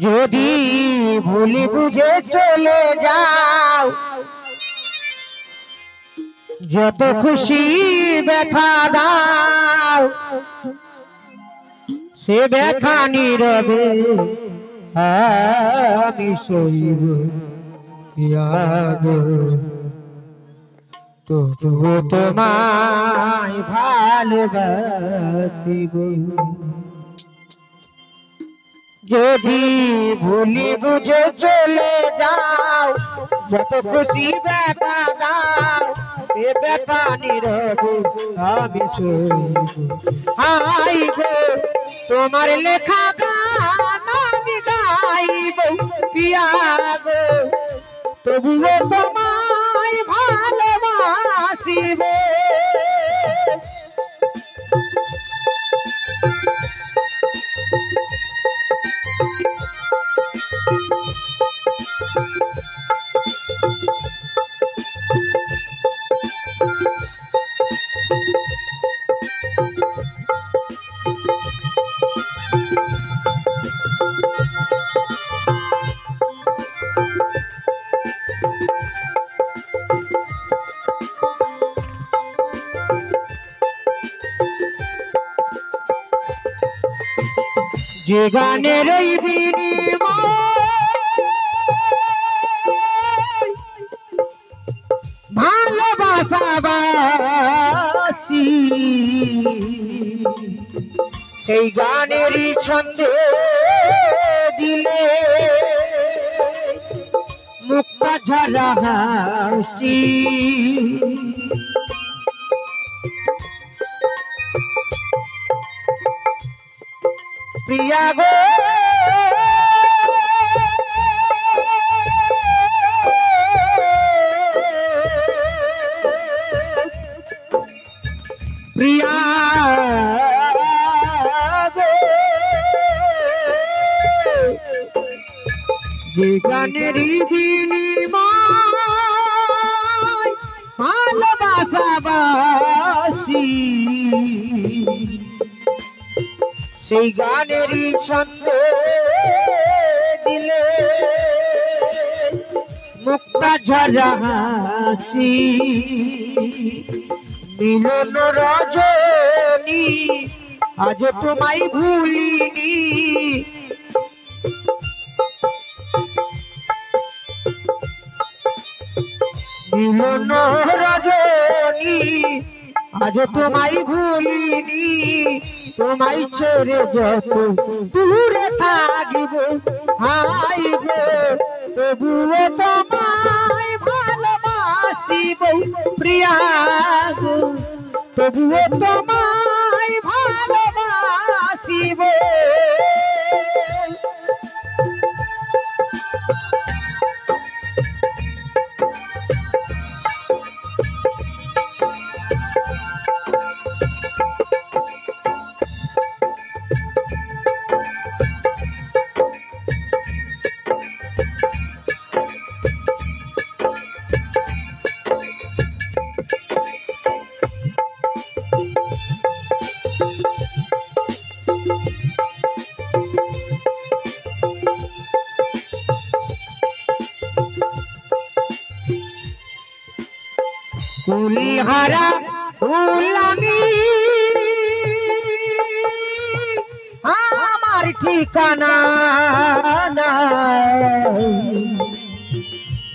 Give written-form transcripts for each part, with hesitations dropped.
যদি ভুলি বুঝে চলে যাও যত খুশি ব্যথা দাও সে ব্যথা নীরবে আমি সইব তবুও তোমায় ভালোবাসিব। যদি ভুলি বুঝে চলে যাও যত খুশি ব্যথা দাও সে ব্যথা নীরবে আমি সইব। হাই গো তোমার লেখা গান আমি গাইব পিয়া গো তবুও তোমায় ভালোবাসিব। যে গানের এই বিনিময় ভালোবাসাবাসি সেই গানেরই ছন্দে দিলে মুক্তা ঝরা হাসি। প্রিয়া গো প্রিয়া গো যে গানেরই বিনিময় ভালোবাসাবাসি সেই গানেরই ছন্দে দিলে মুক্তা ঝরা হাসি। মিলন রজনী আজ তোমায় ভুলিনি মিলন রজনী আজ তোমায় ভুলিনি তোমায় ছেড়ে যত দূরে থাকিব হাই গো তবুও তোমায় ভালোবাসিব। প্রিয়া গো তবুও তোমায় ভালোবাসিব। কুলিহারা ফুলামি আমার ঠিকানা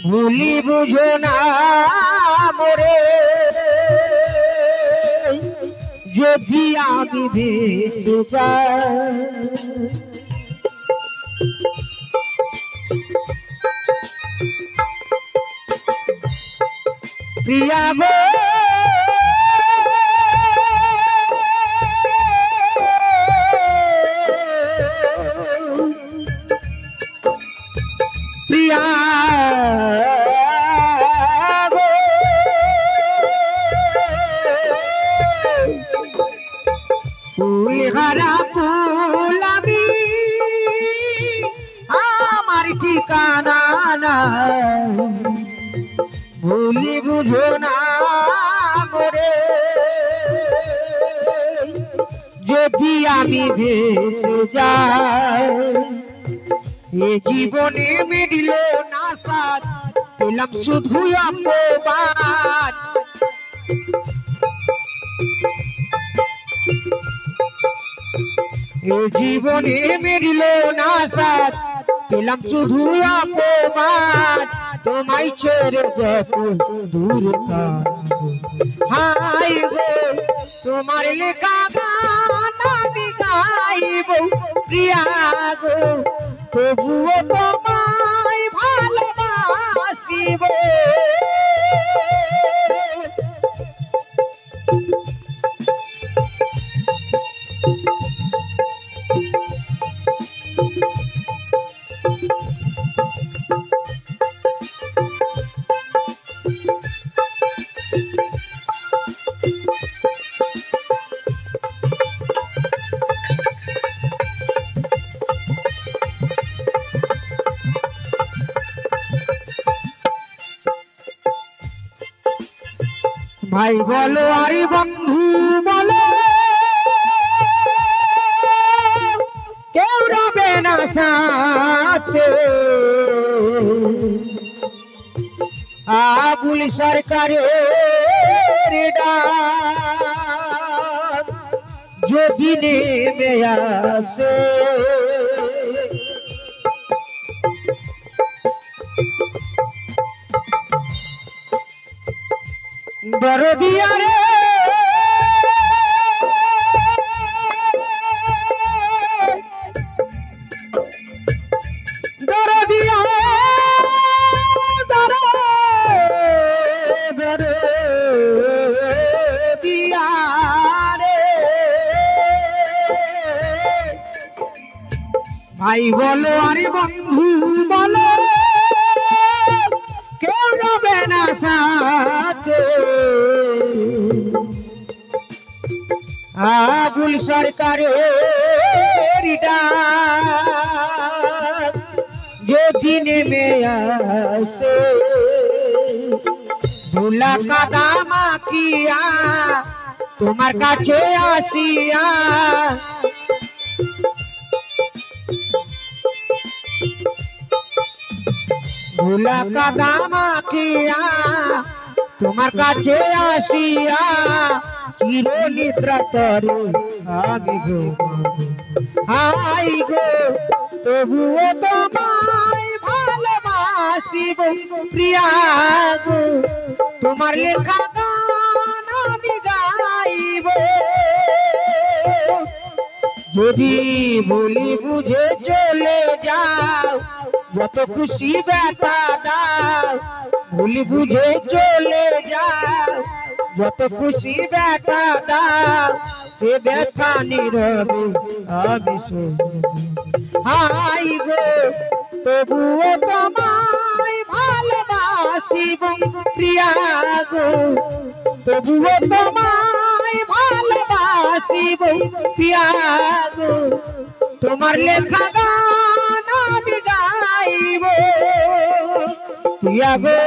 ভুলি বুঝো না মোরে যদি আমি ভেসে যাই। প্রিয়া গো প্রিয়া গো কুলিহারা ফুলামি আমার ঠিকানা ভুলি বুঝো না মোরে যদি আমি ভেসে যাই এ জীবনে মিলিল না সাথ পেলাম শুধু অপবাদ এ জীবনে মিলিল না সাথ পেলাম শুধু অপবাদ তোমায় ছেড়ে যত দূর হাই গো তোমার লেখা গান আমি গাইব প্রিয়া গো তবুও তোমায় ভালোবাসিব ভাই বলো আরে বন্ধু বলো কেউ রবে না সাথে আবুল সরকারের ডাক যদি নেমে আসে দরদিয়া রে দরদিয়া রে দরদিয়া রে ভাই বলো আরে বন্ধু বলো কেউ রবে না সাথে আবুল সরকারের ডাক যদি নেমে আসে ধুলা কাদা মাখিয়া তোমার কাছে আসিয়া ধুলা কাদা মাখিয়া তোমার কাছে আসিয়া চিরনিদ্রা তরে আমি গো হাই গো তবুও তোমায় ভালোবাসিব প্রিয়া গো তোমার লেখা গান আমি গাইব যদি বলি বুঝে চলে যাও যত খুশি ব্যথা দাও ভুলি বুঝে চলে যাও যত খুশি ব্যথা দাও সে ব্যথা নীরবে আমি হাই গো তবুও তোমায় ভালোবাসিব প্রিয়া গো তবুও তোমায় ভালোবাসিব প্রিয়া গো তোমার লেখা গান আমি গাইব প্রিয়া গো।